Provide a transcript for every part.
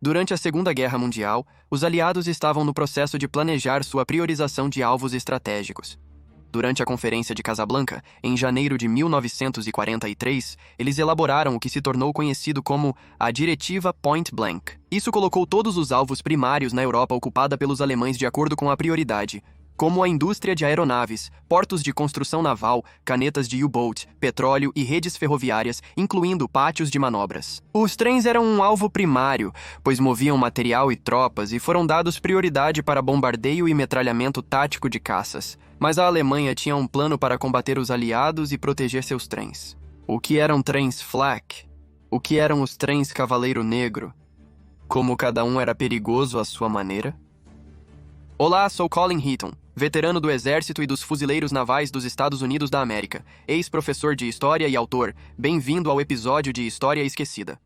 Durante a Segunda Guerra Mundial, os aliados estavam no processo de planejar sua priorização de alvos estratégicos. Durante a Conferência de Casablanca, em janeiro de 1943, eles elaboraram o que se tornou conhecido como a Diretiva Point Blank. Isso colocou todos os alvos primários na Europa ocupada pelos alemães de acordo com a prioridade, como a indústria de aeronaves, portos de construção naval, canetas de U-boat, petróleo e redes ferroviárias, incluindo pátios de manobras. Os trens eram um alvo primário, pois moviam material e tropas e foram dados prioridade para bombardeio e metralhamento tático de caças. Mas a Alemanha tinha um plano para combater os aliados e proteger seus trens. O que eram trens flak? O que eram os trens Cavaleiro Negro? Como cada um era perigoso à sua maneira? Olá, sou Colin Heaton, veterano do Exército e dos Fuzileiros Navais dos Estados Unidos da América, ex-professor de História e autor. Bem-vindo ao episódio de História Esquecida.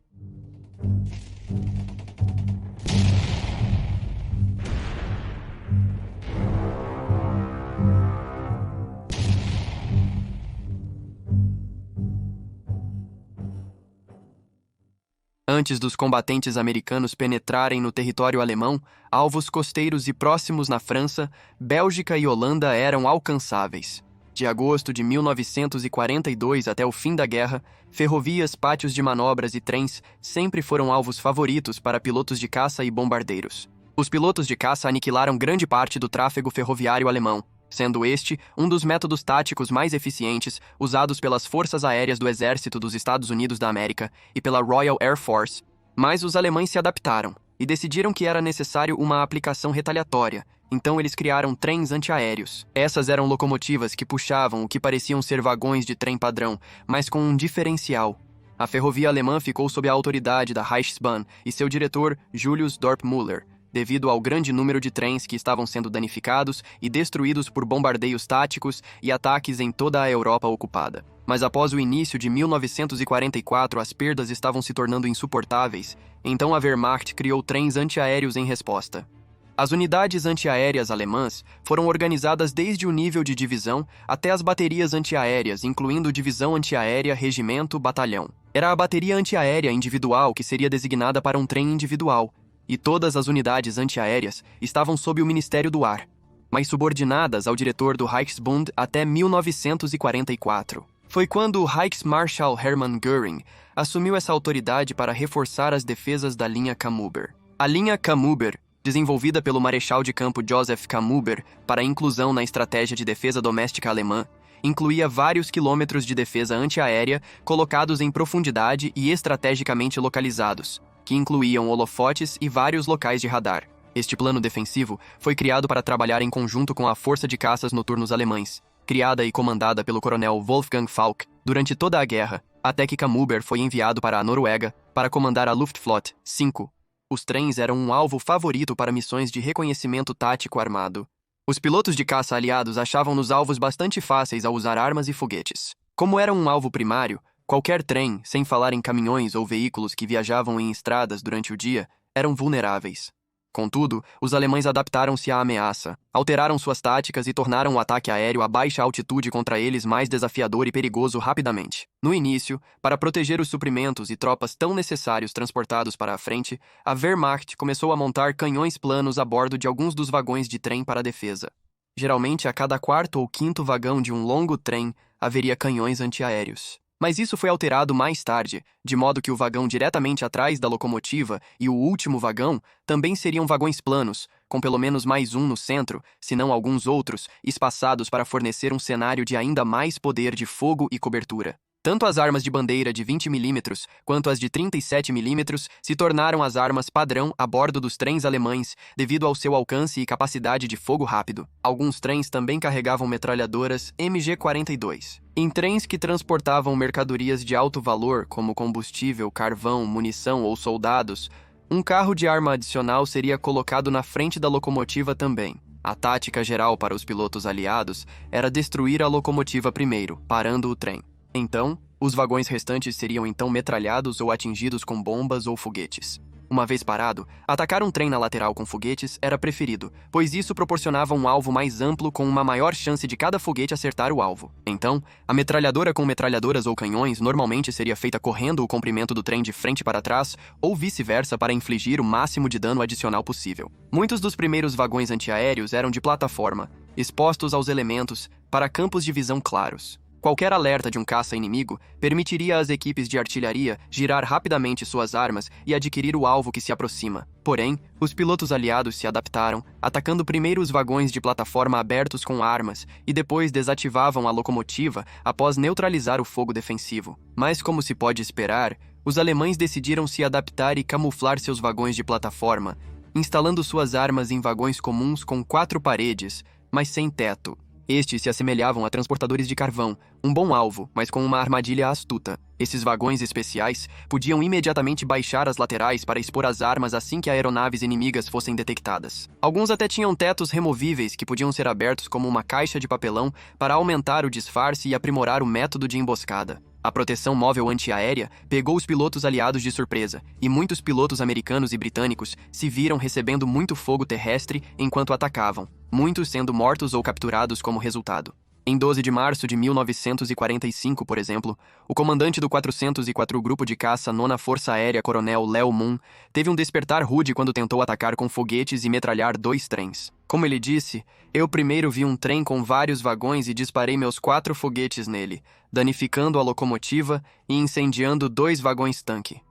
Antes dos combatentes americanos penetrarem no território alemão, alvos costeiros e próximos na França, Bélgica e Holanda eram alcançáveis. De agosto de 1942 até o fim da guerra, ferrovias, pátios de manobras e trens sempre foram alvos favoritos para pilotos de caça e bombardeiros. Os pilotos de caça aniquilaram grande parte do tráfego ferroviário alemão, sendo este um dos métodos táticos mais eficientes usados pelas forças aéreas do Exército dos Estados Unidos da América e pela Royal Air Force. Mas os alemães se adaptaram e decidiram que era necessário uma aplicação retaliatória, então eles criaram trens antiaéreos. Essas eram locomotivas que puxavam o que pareciam ser vagões de trem padrão, mas com um diferencial. A ferrovia alemã ficou sob a autoridade da Reichsbahn e seu diretor, Julius Dorpmüller, devido ao grande número de trens que estavam sendo danificados e destruídos por bombardeios táticos e ataques em toda a Europa ocupada. Mas após o início de 1944, as perdas estavam se tornando insuportáveis, então a Wehrmacht criou trens antiaéreos em resposta. As unidades antiaéreas alemãs foram organizadas desde o nível de divisão até as baterias antiaéreas, incluindo divisão antiaérea, regimento, batalhão. Era a bateria antiaérea individual que seria designada para um trem individual, e todas as unidades antiaéreas estavam sob o Ministério do Ar, mas subordinadas ao diretor do Reichsbund até 1944. Foi quando o Reichsmarschall Hermann Göring assumiu essa autoridade para reforçar as defesas da linha Kammhuber. A linha Kammhuber, desenvolvida pelo Marechal de Campo Joseph Kammhuber para inclusão na estratégia de defesa doméstica alemã, incluía vários quilômetros de defesa antiaérea colocados em profundidade e estrategicamente localizados, que incluíam holofotes e vários locais de radar. Este plano defensivo foi criado para trabalhar em conjunto com a Força de Caças Noturnos Alemães, criada e comandada pelo coronel Wolfgang Falck durante toda a guerra, até que Kammhuber foi enviado para a Noruega para comandar a Luftflotte 5. Os trens eram um alvo favorito para missões de reconhecimento tático armado. Os pilotos de caça aliados achavam nos alvos bastante fáceis ao usar armas e foguetes. Como era um alvo primário, qualquer trem, sem falar em caminhões ou veículos que viajavam em estradas durante o dia, eram vulneráveis. Contudo, os alemães adaptaram-se à ameaça, alteraram suas táticas e tornaram o ataque aéreo a baixa altitude contra eles mais desafiador e perigoso rapidamente. No início, para proteger os suprimentos e tropas tão necessários transportados para a frente, a Wehrmacht começou a montar canhões planos a bordo de alguns dos vagões de trem para a defesa. Geralmente, a cada quarto ou quinto vagão de um longo trem haveria canhões antiaéreos. Mas isso foi alterado mais tarde, de modo que o vagão diretamente atrás da locomotiva e o último vagão também seriam vagões planos, com pelo menos mais um no centro, se não alguns outros, espaçados para fornecer um cenário de ainda mais poder de fogo e cobertura. Tanto as armas de bandeira de 20 mm quanto as de 37 mm se tornaram as armas padrão a bordo dos trens alemães devido ao seu alcance e capacidade de fogo rápido. Alguns trens também carregavam metralhadoras MG-42. Em trens que transportavam mercadorias de alto valor, como combustível, carvão, munição ou soldados, um carro de arma adicional seria colocado na frente da locomotiva também. A tática geral para os pilotos aliados era destruir a locomotiva primeiro, parando o trem. Então, os vagões restantes seriam então metralhados ou atingidos com bombas ou foguetes. Uma vez parado, atacar um trem na lateral com foguetes era preferido, pois isso proporcionava um alvo mais amplo com uma maior chance de cada foguete acertar o alvo. Então, a metralhadora com metralhadoras ou canhões normalmente seria feita correndo o comprimento do trem de frente para trás ou vice-versa para infligir o máximo de dano adicional possível. Muitos dos primeiros vagões antiaéreos eram de plataforma, expostos aos elementos, para campos de visão claros. Qualquer alerta de um caça inimigo permitiria às equipes de artilharia girar rapidamente suas armas e adquirir o alvo que se aproxima. Porém, os pilotos aliados se adaptaram, atacando primeiro os vagões de plataforma abertos com armas e depois desativavam a locomotiva após neutralizar o fogo defensivo. Mas, como se pode esperar, os alemães decidiram se adaptar e camuflar seus vagões de plataforma, instalando suas armas em vagões comuns com 4 paredes, mas sem teto. Estes se assemelhavam a transportadores de carvão, um bom alvo, mas com uma armadilha astuta. Esses vagões especiais podiam imediatamente baixar as laterais para expor as armas assim que aeronaves inimigas fossem detectadas. Alguns até tinham tetos removíveis que podiam ser abertos como uma caixa de papelão para aumentar o disfarce e aprimorar o método de emboscada. A proteção móvel antiaérea pegou os pilotos aliados de surpresa, e muitos pilotos americanos e britânicos se viram recebendo muito fogo terrestre enquanto atacavam, muitos sendo mortos ou capturados como resultado. Em 12 de março de 1945, por exemplo, o comandante do 404 Grupo de Caça 9ª Força Aérea, Coronel Leo Moon, teve um despertar rude quando tentou atacar com foguetes e metralhar 2 trens. Como ele disse, eu primeiro vi um trem com vários vagões e disparei meus 4 foguetes nele, danificando a locomotiva e incendiando 2 vagões-tanque.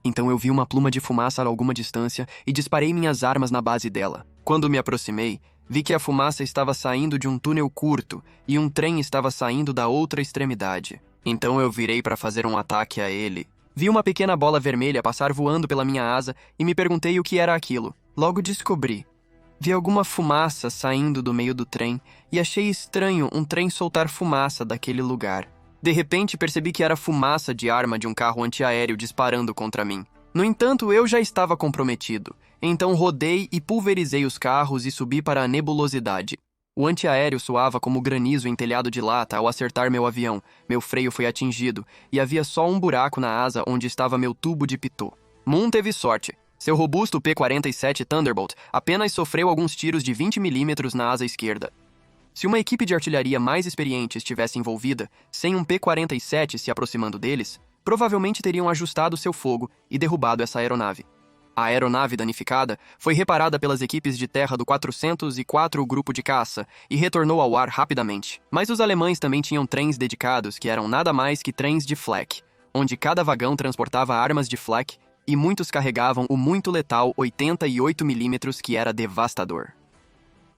Então eu vi uma pluma de fumaça a alguma distância e disparei minhas armas na base dela. Quando me aproximei, vi que a fumaça estava saindo de um túnel curto e um trem estava saindo da outra extremidade. Então eu virei para fazer um ataque a ele. Vi uma pequena bola vermelha passar voando pela minha asa e me perguntei o que era aquilo. Logo descobri. Vi alguma fumaça saindo do meio do trem e achei estranho um trem soltar fumaça daquele lugar. De repente percebi que era fumaça de arma de um carro antiaéreo disparando contra mim. No entanto, eu já estava comprometido. Então rodei e pulverizei os carros e subi para a nebulosidade. O antiaéreo soava como granizo em telhado de lata ao acertar meu avião. Meu freio foi atingido e havia só um buraco na asa onde estava meu tubo de pitô. Moon teve sorte. Seu robusto P-47 Thunderbolt apenas sofreu alguns tiros de 20 mm na asa esquerda. Se uma equipe de artilharia mais experiente estivesse envolvida, sem um P-47 se aproximando deles, provavelmente teriam ajustado seu fogo e derrubado essa aeronave. A aeronave danificada foi reparada pelas equipes de terra do 404 Grupo de Caça e retornou ao ar rapidamente. Mas os alemães também tinham trens dedicados que eram nada mais que trens de flak, onde cada vagão transportava armas de flak e muitos carregavam o muito letal 88 mm que era devastador.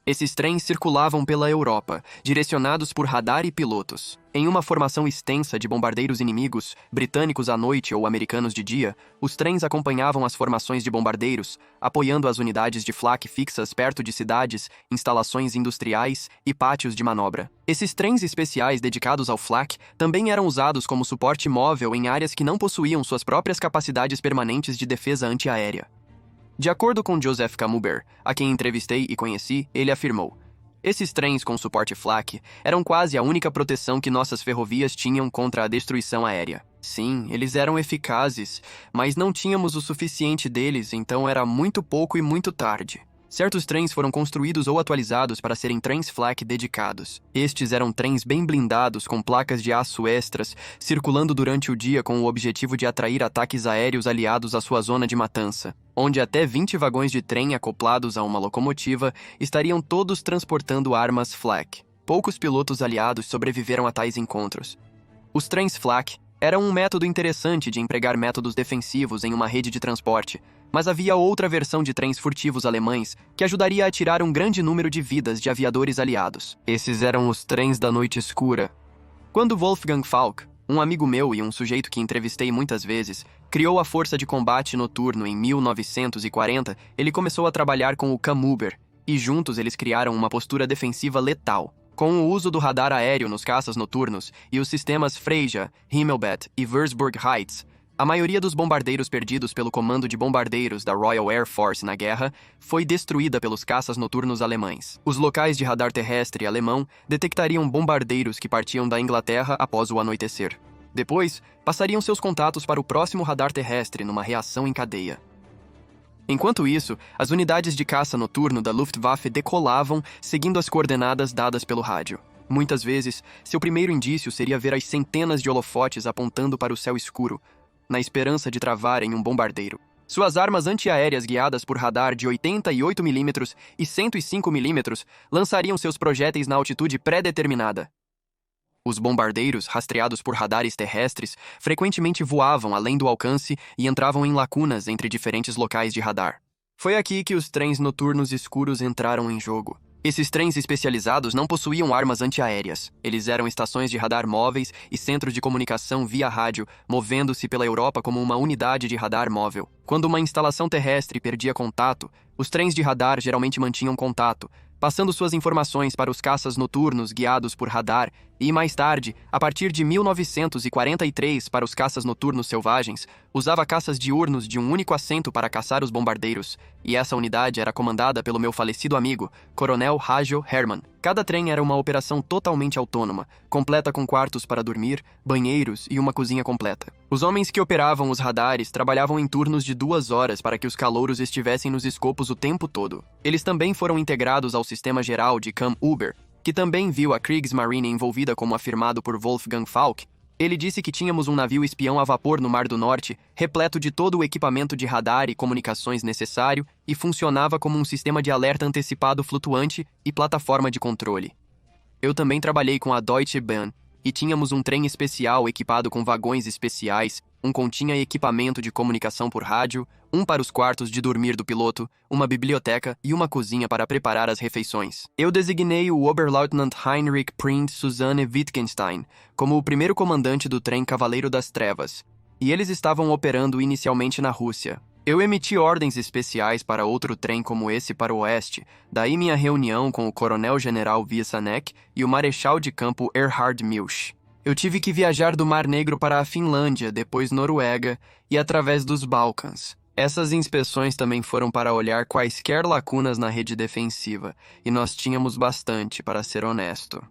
Esses trens circulavam pela Europa, direcionados por radar e pilotos. Em uma formação extensa de bombardeiros inimigos, britânicos à noite ou americanos de dia, os trens acompanhavam as formações de bombardeiros, apoiando as unidades de flak fixas perto de cidades, instalações industriais e pátios de manobra. Esses trens especiais dedicados ao flak também eram usados como suporte móvel em áreas que não possuíam suas próprias capacidades permanentes de defesa antiaérea. De acordo com Joseph Camembert, a quem entrevistei e conheci, ele afirmou: esses trens com suporte flak eram quase a única proteção que nossas ferrovias tinham contra a destruição aérea. Sim, eles eram eficazes, mas não tínhamos o suficiente deles, então era muito pouco e muito tarde. Certos trens foram construídos ou atualizados para serem trens flak dedicados. Estes eram trens bem blindados com placas de aço extras, circulando durante o dia com o objetivo de atrair ataques aéreos aliados à sua zona de matança, onde até 20 vagões de trem acoplados a uma locomotiva estariam todos transportando armas flak. Poucos pilotos aliados sobreviveram a tais encontros. Os trens flak eram um método interessante de empregar métodos defensivos em uma rede de transporte, mas havia outra versão de trens furtivos alemães que ajudaria a tirar um grande número de vidas de aviadores aliados. Esses eram os trens da noite escura. Quando Wolfgang Falk, um amigo meu e um sujeito que entrevistei muitas vezes, criou a Força de Combate Noturno em 1940, ele começou a trabalhar com o Camembert, e juntos eles criaram uma postura defensiva letal. Com o uso do radar aéreo nos caças noturnos e os sistemas Freya, Himmelbett e Würzburg Heights, a maioria dos bombardeiros perdidos pelo Comando de Bombardeiros da Royal Air Force na guerra foi destruída pelos caças noturnos alemães. Os locais de radar terrestre alemão detectariam bombardeiros que partiam da Inglaterra após o anoitecer. Depois, passariam seus contatos para o próximo radar terrestre numa reação em cadeia. Enquanto isso, as unidades de caça noturno da Luftwaffe decolavam, seguindo as coordenadas dadas pelo rádio. Muitas vezes, seu primeiro indício seria ver as centenas de holofotes apontando para o céu escuro, na esperança de travarem um bombardeiro. Suas armas antiaéreas guiadas por radar de 88 mm e 105 mm lançariam seus projéteis na altitude pré-determinada. Os bombardeiros, rastreados por radares terrestres, frequentemente voavam além do alcance e entravam em lacunas entre diferentes locais de radar. Foi aqui que os trens noturnos escuros entraram em jogo. Esses trens especializados não possuíam armas antiaéreas. Eles eram estações de radar móveis e centros de comunicação via rádio, movendo-se pela Europa como uma unidade de radar móvel. Quando uma instalação terrestre perdia contato, os trens de radar geralmente mantinham contato, passando suas informações para os caças noturnos guiados por radar e, mais tarde, a partir de 1943 para os caças noturnos selvagens, usava caças diurnos de um único assento para caçar os bombardeiros, e essa unidade era comandada pelo meu falecido amigo, Coronel Hajo Hermann. Cada trem era uma operação totalmente autônoma, completa com quartos para dormir, banheiros e uma cozinha completa. Os homens que operavam os radares trabalhavam em turnos de 2 horas para que os calouros estivessem nos escopos o tempo todo. Eles também foram integrados ao sistema geral de Cam-Uber, que também viu a Kriegsmarine envolvida, como afirmado por Wolfgang Falk. Ele disse que tínhamos um navio espião a vapor no Mar do Norte, repleto de todo o equipamento de radar e comunicações necessário, e funcionava como um sistema de alerta antecipado flutuante e plataforma de controle. Eu também trabalhei com a Deutsche Bahn, e tínhamos um trem especial equipado com vagões especiais, um continha equipamento de comunicação por rádio, um para os quartos de dormir do piloto, uma biblioteca e uma cozinha para preparar as refeições. Eu designei o Oberleutnant Heinrich Prinz Susanne Wittgenstein como o primeiro comandante do trem Cavaleiro das Trevas, e eles estavam operando inicialmente na Rússia. Eu emiti ordens especiais para outro trem como esse para o oeste, daí minha reunião com o coronel-general Wieszanek e o marechal de campo Erhard Milch. Eu tive que viajar do Mar Negro para a Finlândia, depois Noruega e através dos Balcãs. Essas inspeções também foram para olhar quaisquer lacunas na rede defensiva, e nós tínhamos bastante, para ser honesto.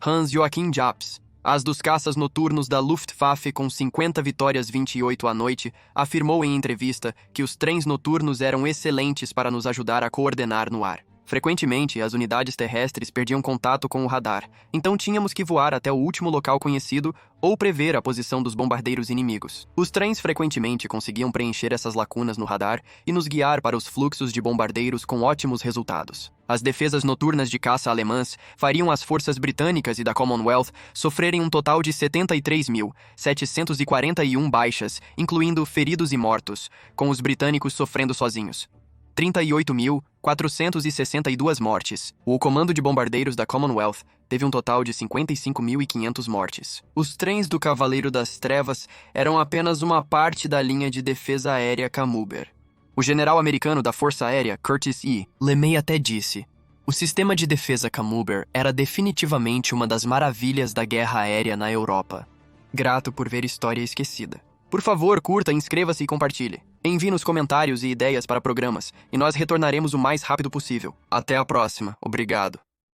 Hans Joachim Japs, as dos caças noturnos da Luftwaffe com 50 vitórias 28 à noite, afirmou em entrevista que os trens noturnos eram excelentes para nos ajudar a coordenar no ar. Frequentemente, as unidades terrestres perdiam contato com o radar, então tínhamos que voar até o último local conhecido ou prever a posição dos bombardeiros inimigos. Os trens frequentemente conseguiam preencher essas lacunas no radar e nos guiar para os fluxos de bombardeiros com ótimos resultados. As defesas noturnas de caça alemãs fariam as forças britânicas e da Commonwealth sofrerem um total de 73.741 baixas, incluindo feridos e mortos, com os britânicos sofrendo sozinhos. 38.462 mortes. O comando de bombardeiros da Commonwealth teve um total de 55.500 mortes. Os trens do Cavaleiro das Trevas eram apenas uma parte da linha de defesa aérea Cam-Uber. O general americano da Força Aérea, Curtis E. LeMay, até disse: o sistema de defesa Cam-Uber era definitivamente uma das maravilhas da guerra aérea na Europa. Grato por ver História Esquecida. Por favor, curta, inscreva-se e compartilhe. Envie nos comentários e ideias para programas, e nós retornaremos o mais rápido possível. Até a próxima. Obrigado.